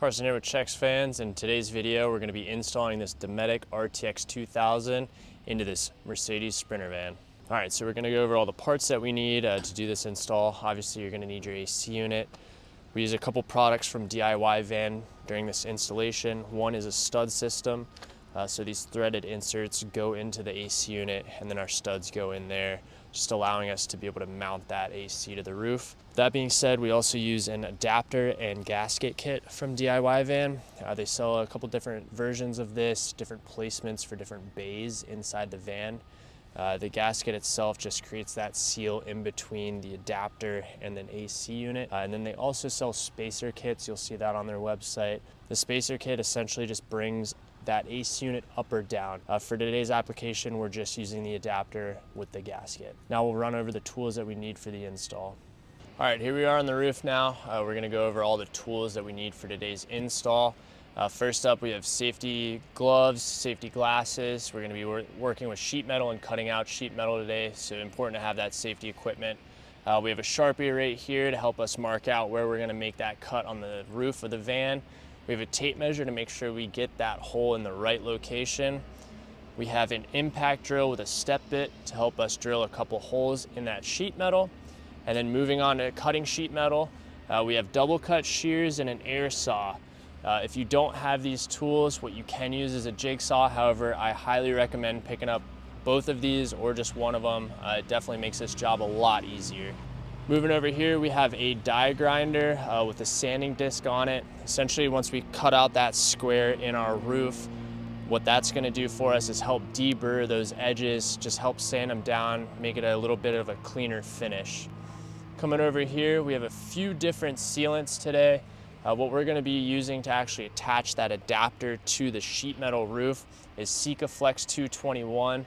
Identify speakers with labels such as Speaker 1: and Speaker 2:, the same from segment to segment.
Speaker 1: Carson here with Chex Fans. In today's video, we're going to be installing this Dometic RTX 2000 into this Mercedes Sprinter van. All right, so we're going to go over all the parts that we need to do this install. Obviously, you're going to need your AC unit. We use a couple products from DIY Van during this installation. One is a stud system. So these threaded inserts go into the AC unit and then our studs go in there, just allowing us to be able to mount that AC to the roof. That being said, we also use an adapter and gasket kit from DIY Van. They sell a couple different versions of this, different placements for different bays inside the van. The gasket itself just creates that seal in between the adapter and then AC unit. And then they also sell spacer kits. You'll see that on their website. The spacer kit essentially just brings that AC unit up or down. For today's application, we're just using the adapter with the gasket. Now we'll run over the tools that we need for the install. All right, here we are on the roof now. We're gonna go over all the tools that we need for today's install. First up, we have safety gloves, safety glasses. We're gonna be working with sheet metal and cutting out sheet metal today, so important to have that safety equipment. We have a Sharpie right here to help us mark out where we're gonna make that cut on the roof of the van. We have a tape measure to make sure we get that hole in the right location. We have an impact drill with a step bit to help us drill a couple holes in that sheet metal. And then moving on to cutting sheet metal, we have double cut shears and an air saw. If you don't have these tools, what you can use is a jigsaw. However, I highly recommend picking up both of these or just one of them. It definitely makes this job a lot easier. Moving over here, we have a die grinder with a sanding disc on it. Essentially, once we cut out that square in our roof, what that's gonna do for us is help deburr those edges, just help sand them down, make it a little bit of a cleaner finish. Coming over here, we have a few different sealants today. What we're gonna be using to actually attach that adapter to the sheet metal roof is Sikaflex 221.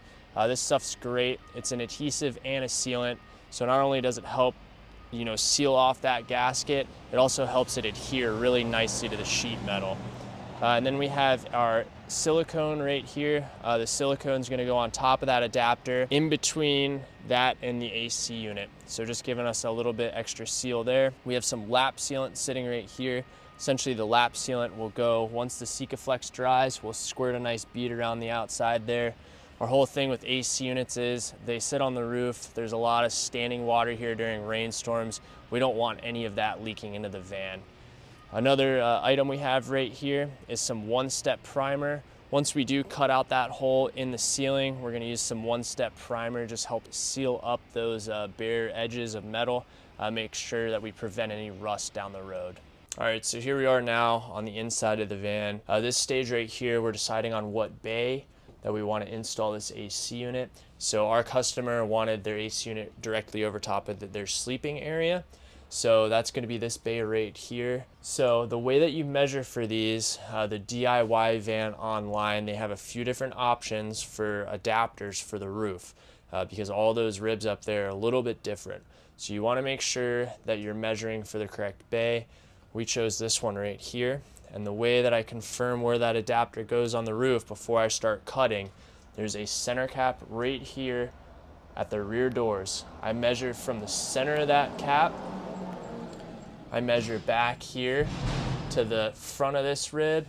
Speaker 1: This stuff's great. It's an adhesive and a sealant. So not only does it help seal off that gasket, it also helps it adhere really nicely to the sheet metal. And then we have our silicone right here. The silicone is going to go on top of that adapter in between that and the AC unit. So just giving us a little bit extra seal there. We have some lap sealant sitting right here. Essentially the lap sealant will go, once the Sikaflex dries, we'll squirt a nice bead around the outside there. Our whole thing with AC units is they sit on the roof. There's a lot of standing water here during rainstorms. We don't want any of that leaking into the van. Another item we have right here is some one-step primer. Once we do cut out that hole in the ceiling, we're gonna use some one-step primer, just help seal up those bare edges of metal, make sure that we prevent any rust down the road. All right, so here we are now on the inside of the van. This stage right here, we're deciding on what bay that we want to install this AC unit. So our customer wanted their AC unit directly over top of their sleeping area. So that's going to be this bay right here. So the way that you measure for these, the DIY Van online, they have a few different options for adapters for the roof because all those ribs up there are a little bit different. So you want to make sure that you're measuring for the correct bay. We chose this one right here. And the way that I confirm where that adapter goes on the roof before I start cutting, there's a center cap right here at the rear doors. I measure from the center of that cap. I measure back here to the front of this rib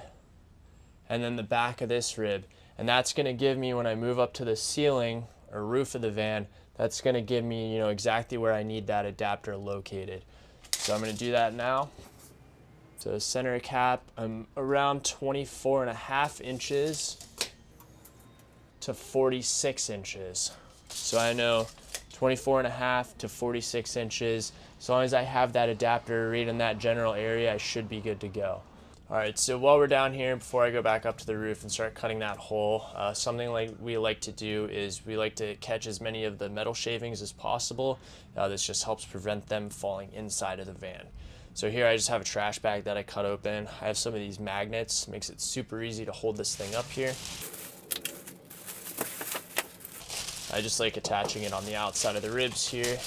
Speaker 1: and then the back of this rib. And that's gonna give me, when I move up to the ceiling or roof of the van, that's gonna give me exactly where I need that adapter located. So I'm gonna do that now. So center cap, I'm around 24.5 inches to 46 inches. So I know 24.5 to 46 inches. As long as I have that adapter right in that general area, I should be good to go. All right, so while we're down here, before I go back up to the roof and start cutting that hole, something like we like to do is we like to catch as many of the metal shavings as possible. This just helps prevent them falling inside of the van. So here I just have a trash bag that I cut open. I have some of these magnets, makes it super easy to hold this thing up here. I just like attaching it on the outside of the ribs here.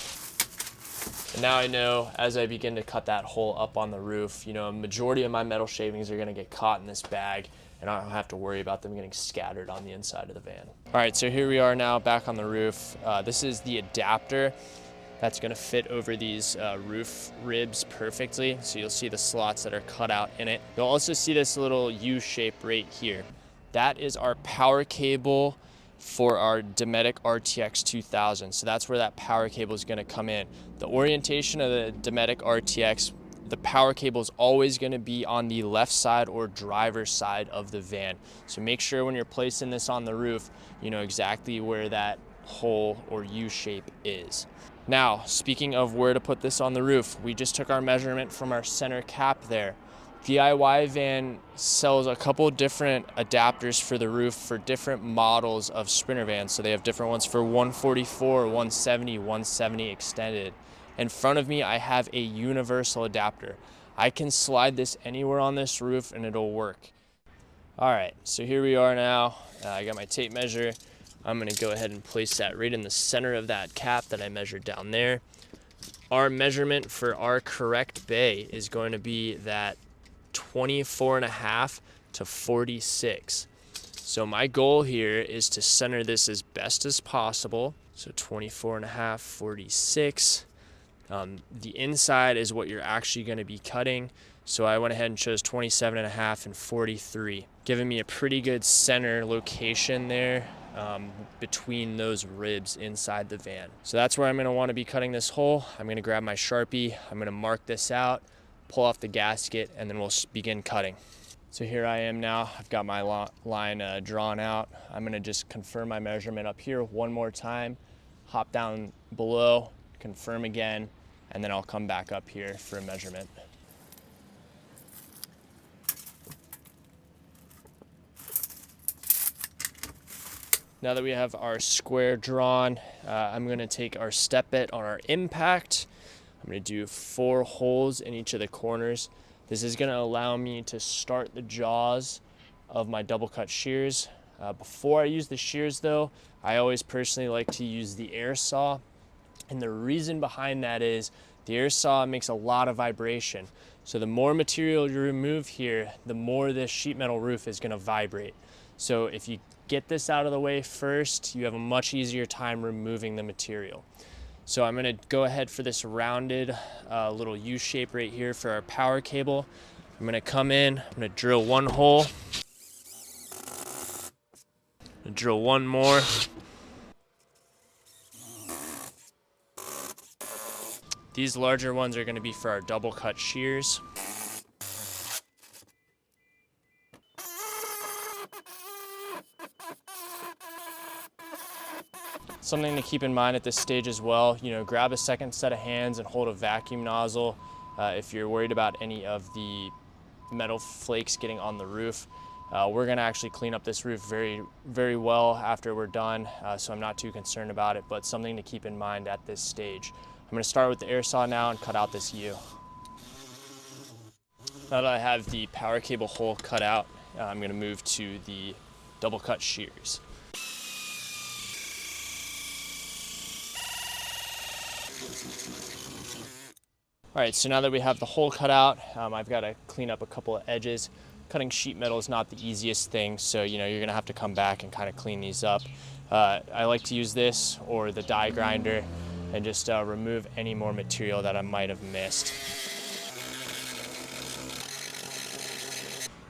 Speaker 1: And now I know as I begin to cut that hole up on the roof, a majority of my metal shavings are gonna get caught in this bag and I don't have to worry about them getting scattered on the inside of the van. All right, so here we are now back on the roof. This is the adapter. That's going to fit over these roof ribs perfectly. So you'll see the slots that are cut out in it. You'll also see this little U shape right here. That is our power cable for our Dometic RTX 2000. So that's where that power cable is going to come in. The orientation of the Dometic RTX, the power cable is always going to be on the left side or driver's side of the van. So make sure when you're placing this on the roof, you know exactly where that hole or U shape is. Now, speaking of where to put this on the roof, we just took our measurement from our center cap there. DIY Van sells a couple different adapters for the roof for different models of Sprinter vans. So they have different ones for 144, 170, 170 extended. In front of me, I have a universal adapter. I can slide this anywhere on this roof and it'll work. All right, so here we are now. I got my tape measure. I'm gonna go ahead and place that right in the center of that cap that I measured down there. Our measurement for our correct bay is going to be that 24.5 to 46. So my goal here is to center this as best as possible. So 24.5, 46. The inside is what you're actually gonna be cutting. So I went ahead and chose 27.5 and 43, giving me a pretty good center location there between those ribs inside the van. So that's where I'm gonna wanna be cutting this hole. I'm gonna grab my Sharpie, I'm gonna mark this out, pull off the gasket, and then we'll begin cutting. So here I am now, I've got my line drawn out. I'm gonna just confirm my measurement up here one more time, hop down below, confirm again, and then I'll come back up here for a measurement. Now that we have our square drawn, I'm gonna take our step bit on our impact. I'm gonna do 4 holes in each of the corners. This is gonna allow me to start the jaws of my double cut shears. Before I use the shears though, I always personally like to use the air saw. And the reason behind that is the air saw makes a lot of vibration. So the more material you remove here, the more this sheet metal roof is gonna vibrate. So if you get this out of the way first, you have a much easier time removing the material. So I'm gonna go ahead for this rounded little U shape right here for our power cable. I'm gonna come in, I'm gonna drill 1 hole, drill 1 more. These larger ones are gonna be for our double cut shears. Something to keep in mind at this stage as well, you know, grab a second set of hands and hold a vacuum nozzle if you're worried about any of the metal flakes getting on the roof. We're gonna actually clean up this roof very, very well after we're done, so I'm not too concerned about it, but something to keep in mind at this stage. I'm gonna start with the air saw now and cut out this U. Now that I have the power cable hole cut out, I'm gonna move to the double cut shears. All right, so now that we have the hole cut out, I've got to clean up a couple of edges. Cutting sheet metal is not the easiest thing, so you know you're gonna have to come back and kind of clean these up. I like to use this or the die grinder and just remove any more material that I might have missed.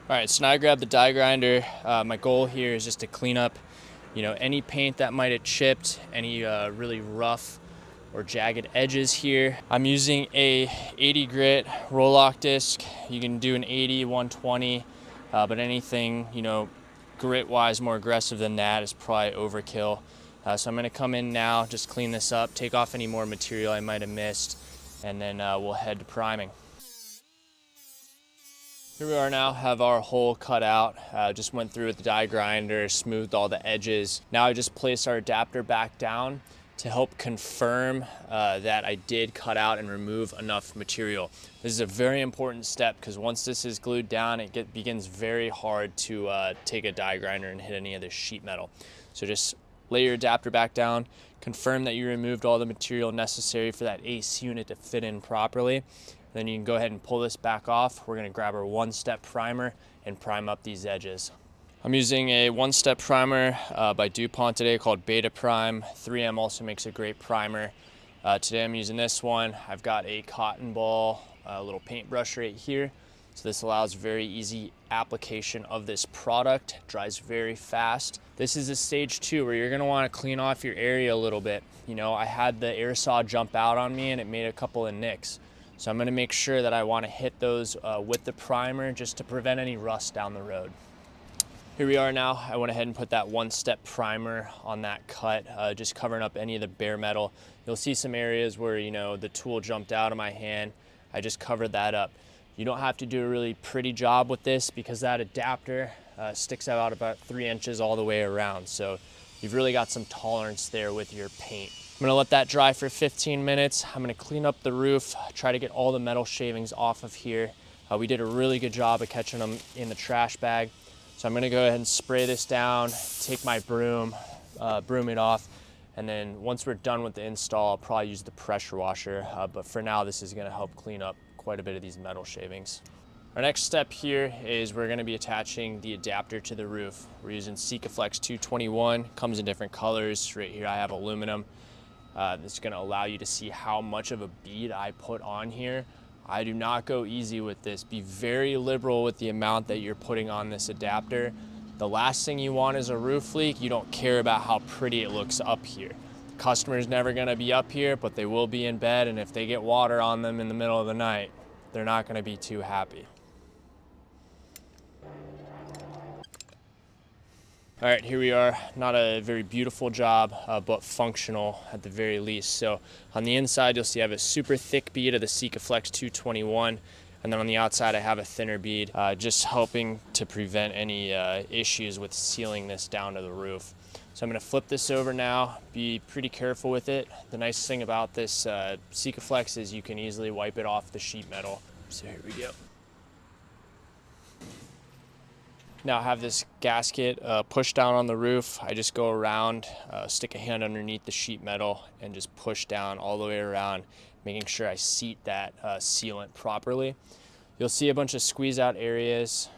Speaker 1: All right, so now I grab the die grinder. My goal here is just to clean up, you know, any paint that might have chipped, any really rough or jagged edges here. I'm using a 80 grit roll-lock disc. You can do an 80, 120, but anything, you know, grit-wise more aggressive than that is probably overkill. So I'm gonna come in now, just clean this up, take off any more material I might have missed, and then we'll head to priming. Here we are now, have our hole cut out. Just went through with the die grinder, smoothed all the edges. Now I just place our adapter back down to help confirm that I did cut out and remove enough material. This is a very important step because once this is glued down, it begins very hard to take a die grinder and hit any of this sheet metal. So just lay your adapter back down, confirm that you removed all the material necessary for that AC unit to fit in properly. Then you can go ahead and pull this back off. We're gonna grab our 1-step primer and prime up these edges. I'm using a 1-step primer by DuPont today called Beta Prime. 3M also makes a great primer. Today I'm using this one. I've got a cotton ball, a little paintbrush right here. So this allows very easy application of this product. It dries very fast. This is a stage 2 where you're gonna wanna clean off your area a little bit. You know, I had the air saw jump out on me and it made a couple of nicks. So I'm gonna make sure that I wanna hit those with the primer just to prevent any rust down the road. Here we are now. I went ahead and put that one-step primer on that cut, just covering up any of the bare metal. You'll see some areas where, you know, the tool jumped out of my hand. I just covered that up. You don't have to do a really pretty job with this because that adapter sticks out about 3 inches all the way around. So you've really got some tolerance there with your paint. I'm gonna let that dry for 15 minutes. I'm gonna clean up the roof, try to get all the metal shavings off of here. We did a really good job of catching them in the trash bag. So I'm gonna go ahead and spray this down, take my broom, broom it off, and then once we're done with the install, I'll probably use the pressure washer. But for now, this is gonna help clean up quite a bit of these metal shavings. Our next step here is we're gonna be attaching the adapter to the roof. We're using Sikaflex 221, comes in different colors. Right here I have aluminum. This is gonna allow you to see how much of a bead I put on here. I do not go easy with this. Be very liberal with the amount that you're putting on this adapter. The last thing you want is a roof leak. You don't care about how pretty it looks up here. The customer's never gonna be up here, but they will be in bed, and if they get water on them in the middle of the night, they're not gonna be too happy. All right, here we are. Not a very beautiful job, but functional at the very least. So on the inside, you'll see I have a super thick bead of the Sikaflex 221. And then on the outside, I have a thinner bead, just helping to prevent any issues with sealing this down to the roof. So I'm gonna flip this over now, be pretty careful with it. The nice thing about this Sikaflex is you can easily wipe it off the sheet metal. So here we go. Now I have this gasket pushed down on the roof. I just go around, stick a hand underneath the sheet metal and just push down all the way around, making sure I seat that sealant properly. You'll see a bunch of squeeze out areas.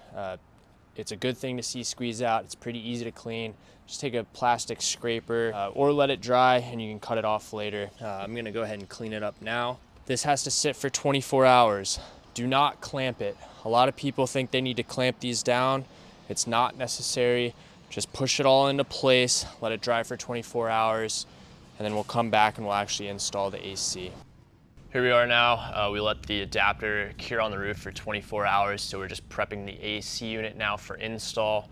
Speaker 1: It's a good thing to see squeeze out. It's pretty easy to clean. Just take a plastic scraper or let it dry and you can cut it off later. I'm gonna go ahead and clean it up now. This has to sit for 24 hours. Do not clamp it. A lot of people think they need to clamp these down. It's not necessary. Just push it all into place, let it dry for 24 hours, and then we'll come back and we'll actually install the AC. Here we are now. We let the adapter cure on the roof for 24 hours, so we're just prepping the AC unit now for install.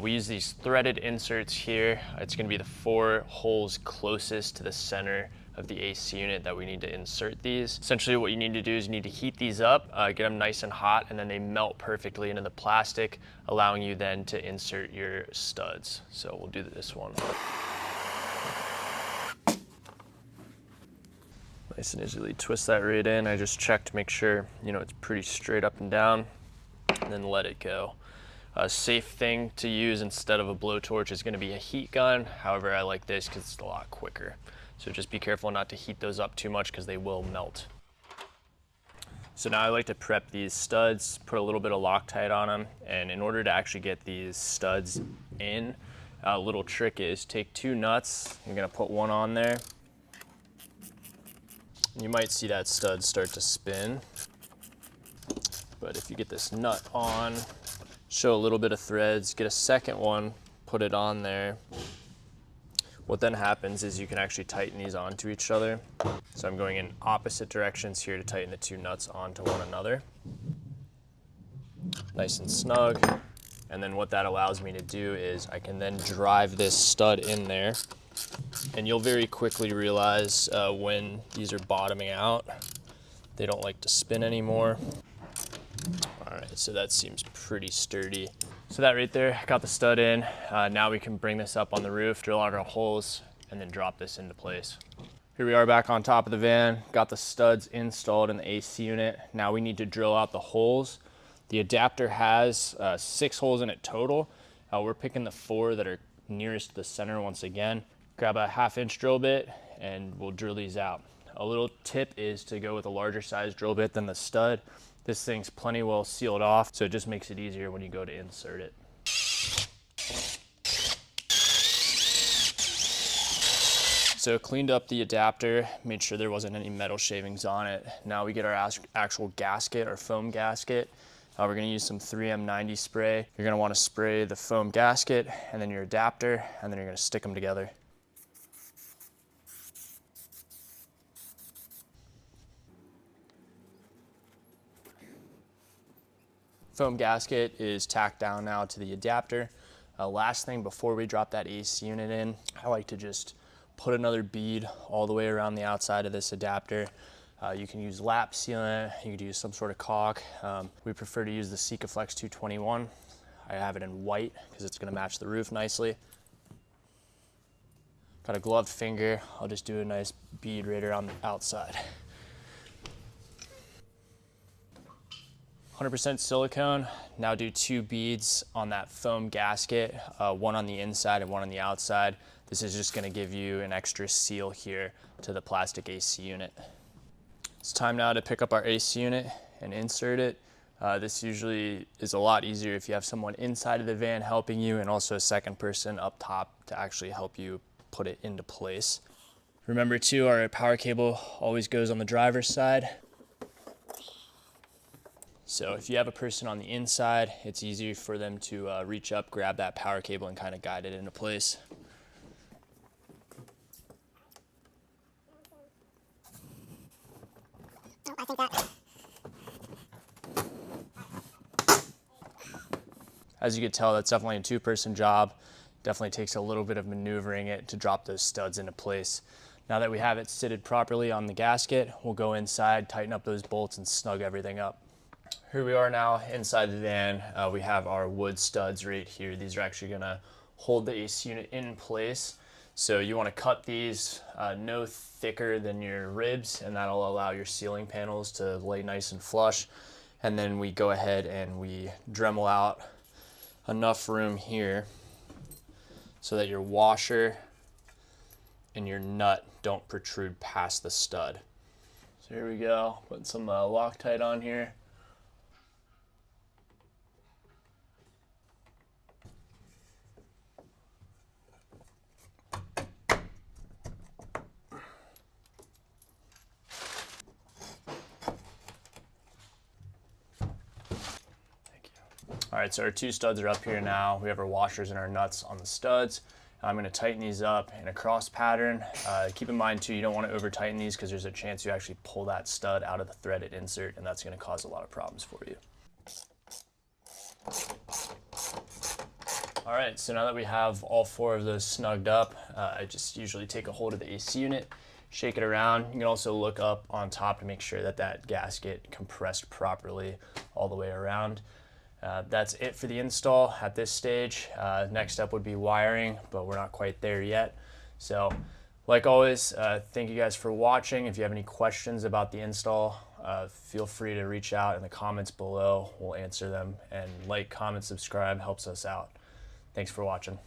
Speaker 1: We use these threaded inserts here. It's gonna be the 4 holes closest to the center of the AC unit that we need to insert these. Essentially what you need to do is you need to heat these up, get them nice and hot, and then they melt perfectly into the plastic, allowing you then to insert your studs. So we'll do this one. Nice and easily twist that right in. I just check to make sure, you know, it's pretty straight up and down, and then let it go. A safe thing to use instead of a blowtorch is gonna be a heat gun. However, I like this because it's a lot quicker. So just be careful not to heat those up too much because they will melt. So now I like to prep these studs, put a little bit of Loctite on them. And in order to actually get these studs in, a little trick is take 2 nuts. You're gonna put one on there. You might see that stud start to spin. But if you get this nut on, show a little bit of threads, get a second one, put it on there. What then happens is you can actually tighten these onto each other. So I'm going in opposite directions here to tighten the 2 nuts onto one another. Nice and snug. And then what that allows me to do is I can then drive this stud in there, and you'll very quickly realize when these are bottoming out, they don't like to spin anymore. All right, so that seems pretty sturdy. So that right there, got the stud in. Now we can bring this up on the roof, drill out our holes, and then drop this into place. Here we are back on top of the van, got the studs installed in the AC unit. Now we need to drill out the holes. The adapter has 6 holes in it total. We're picking the 4 that are nearest to the center once again. Grab a 1/2 inch drill bit and we'll drill these out. A little tip is to go with a larger size drill bit than the stud. This thing's plenty well sealed off, so it just makes it easier when you go to insert it. So cleaned up the adapter, made sure there wasn't any metal shavings on it. Now we get our actual gasket, our foam gasket. We're gonna use some 3M 90 spray. You're gonna wanna spray the foam gasket and then your adapter, and then you're gonna stick them together. Foam gasket is tacked down now to the adapter. Last thing before we drop that AC unit in, I like to just put another bead all the way around the outside of this adapter. You can use lap sealant, you could use some sort of caulk. We prefer to use the Sikaflex 221. I have it in white because it's gonna match the roof nicely. Got a gloved finger, I'll just do a nice bead right around the outside. 100% silicone. Now do 2 beads on that foam gasket, one on the inside and one on the outside. This is just gonna give you an extra seal here to the plastic AC unit. It's time now to pick up our AC unit and insert it. This usually is a lot easier if you have someone inside of the van helping you and also a second person up top to actually help you put it into place. Remember too, our power cable always goes on the driver's side. So if you have a person on the inside, it's easier for them to reach up, grab that power cable and kind of guide it into place. As you can tell, that's definitely a 2-person job. Definitely takes a little bit of maneuvering it to drop those studs into place. Now that we have it sitted properly on the gasket, we'll go inside, tighten up those bolts and snug everything up. Here we are now inside the van. We have our wood studs right here. These are actually gonna hold the AC unit in place. So you wanna cut these no thicker than your ribs, and that'll allow your ceiling panels to lay nice and flush. And then we go ahead and we Dremel out enough room here so that your washer and your nut don't protrude past the stud. So here we go, put some Loctite on here. All right, so our 2 studs are up here now. We have our washers and our nuts on the studs. I'm gonna tighten these up in a cross pattern. Keep in mind too, you don't wanna over tighten these because there's a chance you actually pull that stud out of the threaded insert and that's gonna cause a lot of problems for you. All right, so now that we have all 4 of those snugged up, I just usually take a hold of the AC unit, shake it around. You can also look up on top to make sure that that gasket compressed properly all the way around. That's it for the install at this stage. Next up would be wiring, but we're not quite there yet. So like always, thank you guys for watching. If you have any questions about the install, feel free to reach out in the comments below. We'll answer them, and like, comment, subscribe helps us out. Thanks for watching.